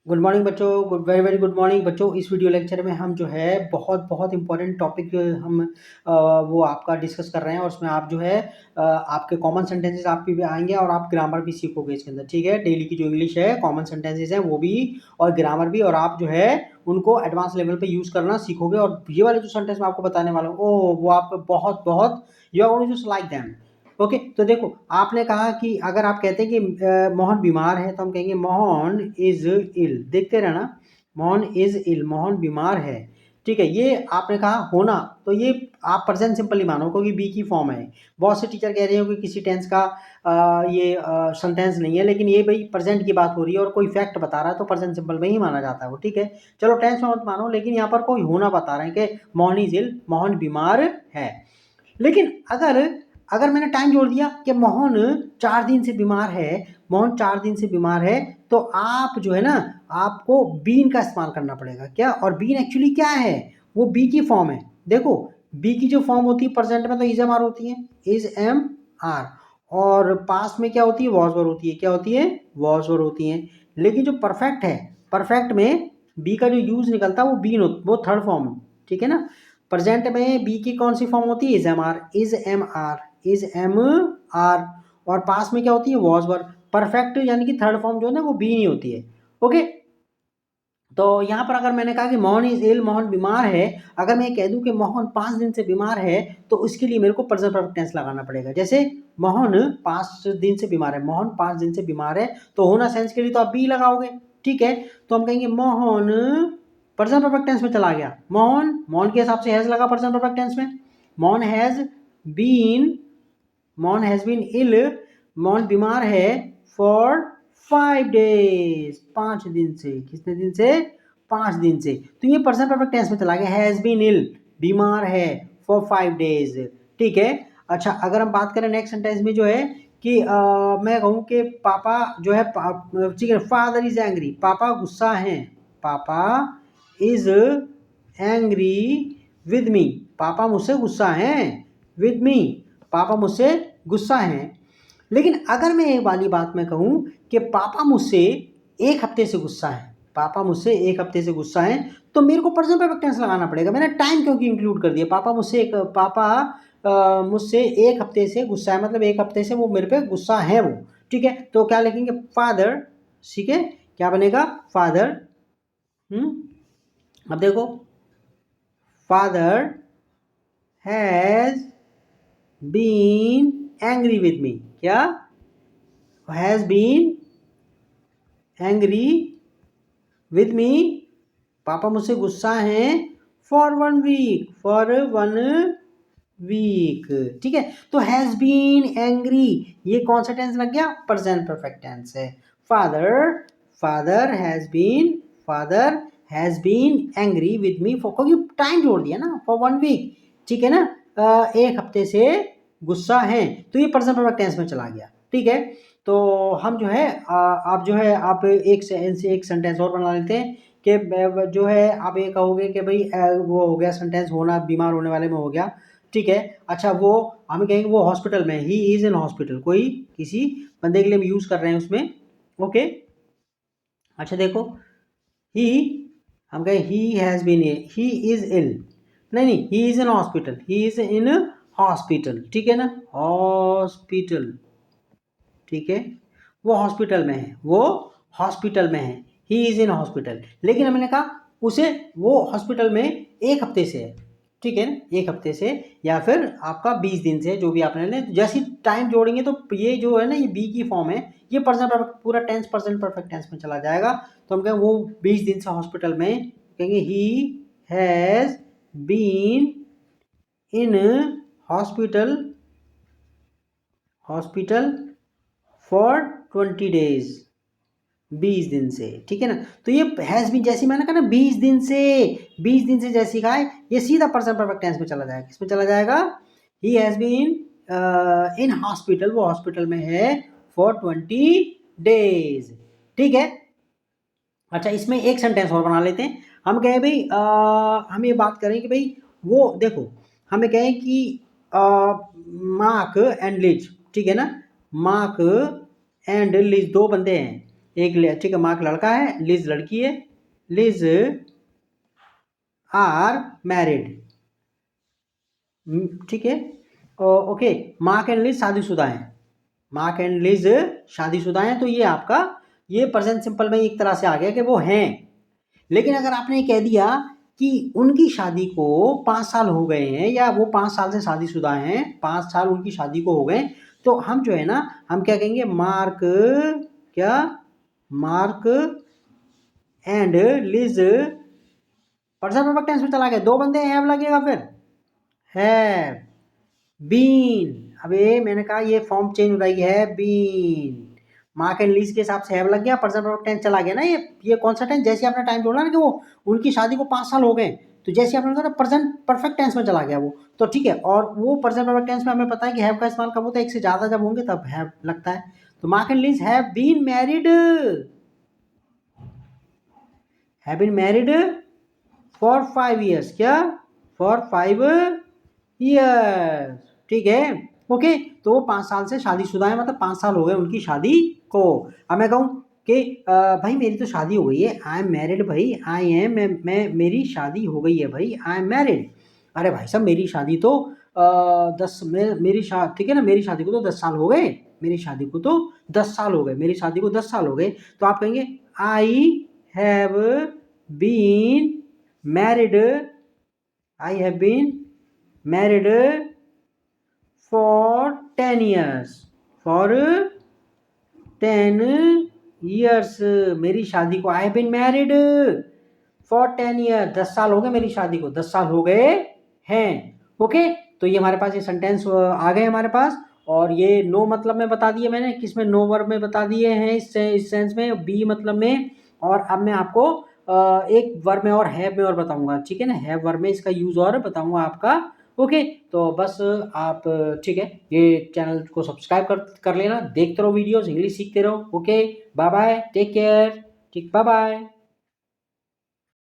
Good morning बच्चों, very very good morning बच्चों। इस वीडियो लेक्चर में हम जो है बहुत बहुत इंपॉर्टेंट टॉपिक हम वो आपका डिस्कस कर रहे हैं और उसमें आप जो है आपके कॉमन सेंटेंसेस आपके भी आएंगे और आप ग्रामर भी सीखोगे इसके अंदर। ठीक है, डेली की जो इंग्लिश है, कॉमन सेंटेंसेस हैं वो भी और ग्रामर भी, और आप जो है उनको एडवांस लेवल पे यूज़ करना सीखोगे। और ये वाले जो सेंटेंस मैं आपको बताने वाला हूँ वो आपको बहुत बहुत you are going to like them. Okay, तो देखो आपने कहा कि अगर आप कहते हैं कि मोहन बीमार है तो हम कहेंगे मोहन इज इल। देखते रहना, मोहन इज इल, मोहन बीमार है। ठीक है, ये आपने कहा होना, तो ये आप प्रेजेंट सिंपल ही मानो क्योंकि बी की फॉर्म है। बहुत से टीचर कह रहे हो कि किसी टेंस का ये सेंटेंस नहीं है, लेकिन ये भाई प्रेजेंट की बात हो रही है और कोई फैक्ट बता रहा है तो प्रेजेंट सिंपल में ही माना जाता है वो। ठीक है, चलो टेंस में मत मानो, लेकिन यहाँ पर कोई होना बता रहे हैं कि मोहन इज इल, मोहन बीमार है। लेकिन अगर अगर मैंने टाइम जोड़ दिया कि मोहन 4 दिन से बीमार है, मोहन 4 दिन से बीमार है, तो आप जो है ना आपको बीन का इस्तेमाल करना पड़ेगा। क्या? और बीन एक्चुअली क्या है? वो बी की फॉर्म है। देखो बी की जो फॉर्म होती है प्रेजेंट में तो इज एम आर होती है, इज एम आर, और पास में क्या होती है? वॉज वर होती है। क्या होती है? वॉज वर होती है। लेकिन जो परफेक्ट है, परफेक्ट में बी का जो यूज निकलता है वो बीन वो थर्ड फॉर्म। ठीक है ना, प्रेजेंट में बी की कौन सी फॉर्म होती है? Is am are, is am are, is am are, और पास में क्या होती है? Was were. परफेक्ट यानी कि थर्ड फॉर्म जो है ना वो बी नहीं होती है। ओके, तो यहाँ पर अगर मैंने कहा कि मोहन इज इल, मोहन बीमार है, अगर मैं कह दूं कि मोहन 5 दिन से बीमार है तो उसके लिए मेरे को प्रेजेंट परफेक्ट टेंस लगाना पड़ेगा। जैसे मोहन 5 दिन से बीमार है, मोहन 5 दिन से बीमार है, तो होना सेंस के लिए तो आप बी लगाओगे। ठीक है, तो हम कहेंगे मोहन प्रेजेंट परफेक्ट टेंस में चला गया। मोहन, मोहन के हिसाब से हैज लगा प्रेजेंट परफेक्ट टेंस में। Mohan has been, Mohan has been ill, Mohan बीमार है फॉर 5 डेज, 5 दिन से। कितने दिन से? 5 दिन से। तो ये प्रेजेंट परफेक्ट टेंस में चला गया, हैज बीन इल, बीमार है फॉर 5 डेज। ठीक है, अच्छा अगर हम बात करें नेक्स्ट सेंटेंस में जो है कि मैं कहूँ कि पापा जो है ठीक है, फादर इज एंग्री, पापा गुस्सा हैं, पापा इज एंग्री विद मी, पापा मुझसे गुस्सा हैं, विद मी, पापा मुझसे गुस्सा हैं। लेकिन अगर मैं एक वाली बात में कहूँ कि पापा मुझसे 1 हफ्ते से गुस्सा है, पापा मुझसे 1 हफ्ते से गुस्सा है, तो मेरे को प्रेजेंट परफेक्ट टेंस लगाना पड़ेगा। मैंने टाइम क्योंकि इंक्लूड कर दिया। पापा मुझसे 1 हफ्ते से गुस्सा है, मतलब 1 हफ्ते से वो मेरे पे गुस्सा है वो। ठीक है, तो क्या लिखेंगे? फादर। ठीक है, क्या बनेगा? फादर। अब देखो, father has been angry with me. क्या? Has been angry with me, पापा मुझसे गुस्सा हैं फॉर 1 वीक, फॉर 1 वीक। ठीक है, तो हैज बीन एंग्री ये कौन सा टेंस लग गया? प्रेजेंट परफेक्ट टेंस है। Father, father has been, father has been angry with me for, क्योंकि टाइम जोड़ दिया ना, फॉर 1 वीक। ठीक है ना, 1 हफ्ते से गुस्सा है, तो ये प्रेजेंट परफेक्ट टेंस में चला गया। ठीक है, तो हम जो है आप जो है आप एक से एक सेंटेंस और बना लेते हैं कि जो है आप ये कहोगे कि भाई वो हो गया सेंटेंस, होना बीमार होने वाले में हो गया। ठीक है, अच्छा वो हम कहेंगे वो हॉस्पिटल में, ही इज इन हॉस्पिटल, कोई किसी बंदे के लिए हम यूज कर रहे हैं उसमें। ओके, अच्छा देखो, ही, हम कहें he has been, he is ill, नहीं, he is in hospital, he is in hospital. ठीक है ना, हॉस्पिटल। ठीक है, वो हॉस्पिटल में है, वो हॉस्पिटल में है, ही इज इन हॉस्पिटल। लेकिन हमने कहा उसे वो हॉस्पिटल में 1 हफ्ते से है। ठीक है ना, 1 हफ्ते से या फिर आपका 20 दिन से, जो भी आपने ले, जैसी टाइम जोड़ेंगे तो ये जो है ना ये बी की फॉर्म है, ये प्रेजेंट परफेक्ट पूरा टेंस प्रेजेंट परफेक्ट टेंस में चला जाएगा। तो हम कहें वो 20 दिन से हॉस्पिटल में, कहेंगे he has been in hospital, hospital for 20 days, 20 दिन से। ठीक है ना, तो ये हैज बीन जैसी मैंने कहा ना 20 दिन से, 20 दिन से जैसी कहा है, ये सीधा प्रेजेंट परफेक्ट टेंस में चला जाएगा। किसमें चला जाएगा? He has been in hospital, वो हॉस्पिटल में है फॉर 20 डेज। ठीक है, अच्छा इसमें एक सेंटेंस और बना लेते हैं। हम कहें भाई हम ये बात करें कि भाई वो देखो, हमें कहें कि मार्क एंड लिज। ठीक है ना, मार्क एंड लिज 2 बंदे हैं, एक ठीक है, मार्क लड़का है, लिज लड़की है, लिज आर मैरिड, ठीक है। ओके, मार्क एंड लिज शादीशुदा हैं, मार्क एंड लिज शादीशुदा हैं, तो ये आपका ये प्रेजेंट सिंपल में एक तरह से आ गया कि वो हैं। लेकिन अगर आपने कह दिया कि उनकी शादी को 5 साल हो गए हैं या वो 5 साल से शादीशुदा हैं, 5 साल उनकी शादी को हो गए, तो हम जो है ना हम क्या कहेंगे, मार्क क्या, Mark and Liz, present perfect tense में चला गया, 2 बंदे हैव लगेगा, फिर हैव बीन, अबे मैंने कहा ये फॉर्म चेंज हो जाएगी, है बीन, मार्क एंड लीज के हिसाब से हैव लग गया, प्रेजेंट परफेक्ट टेंस चला गया ना, ये कौन सा टेंस, जैसे आपने टाइम जोड़ा ना कि वो उनकी शादी को 5 साल हो गए, तो जैसे आपने कहा प्रेजेंट परफेक्ट टेंस में चला गया वो, तो ठीक है। और वो प्रेजेंट परफेक्ट टेंस में हमें पता है कि हैव का इस्तेमाल कब होता है, एक से ज्यादा जब होंगे तब हैव लगता है। तो Mark and Liz have been married for 5 years, क्या, फॉर 5 ईयर्स, ठीक है। ओके, तो वो 5 साल से शादीशुदा है, मतलब 5 साल हो गए उनकी शादी को। अब मैं कहूँ कि भाई मेरी तो शादी हो गई है, आई एम मैरिड, भाई आई एम, मैं मेरी शादी हो गई है भाई, आई एम मैरिड। अरे भाई साहब मेरी शादी तो 10 मेरी शादी, ठीक है ना, मेरी शादी को तो 10 साल हो गए, मेरी शादी को तो 10 साल हो गए, मेरी शादी को 10 साल हो गए, तो आप कहेंगे I have been married, I have been married for 10 years, for 10 years, मेरी शादी को, I have been married for 10 year, 10 साल हो गए मेरी शादी को, 10 साल हो गए हैं। ओके, तो ये हमारे पास ये सेंटेंस आ गए हमारे पास, और ये नो मतलब में बता दिए मैंने, किसमें, नो वर्ब में बता दिए हैं, इस सेंस में, बी मतलब में। और अब मैं आपको एक वर्ब में और हैव में और बताऊंगा, ठीक है ना, हैव वर्ब में इसका यूज और बताऊंगा आपका। ओके, तो बस आप, ठीक है, ये चैनल को सब्सक्राइब कर लेना, देखते रहो वीडियोस, इंग्लिश सीखते रहो। Okay, bye bye, take care, ठीक, बाय बाय।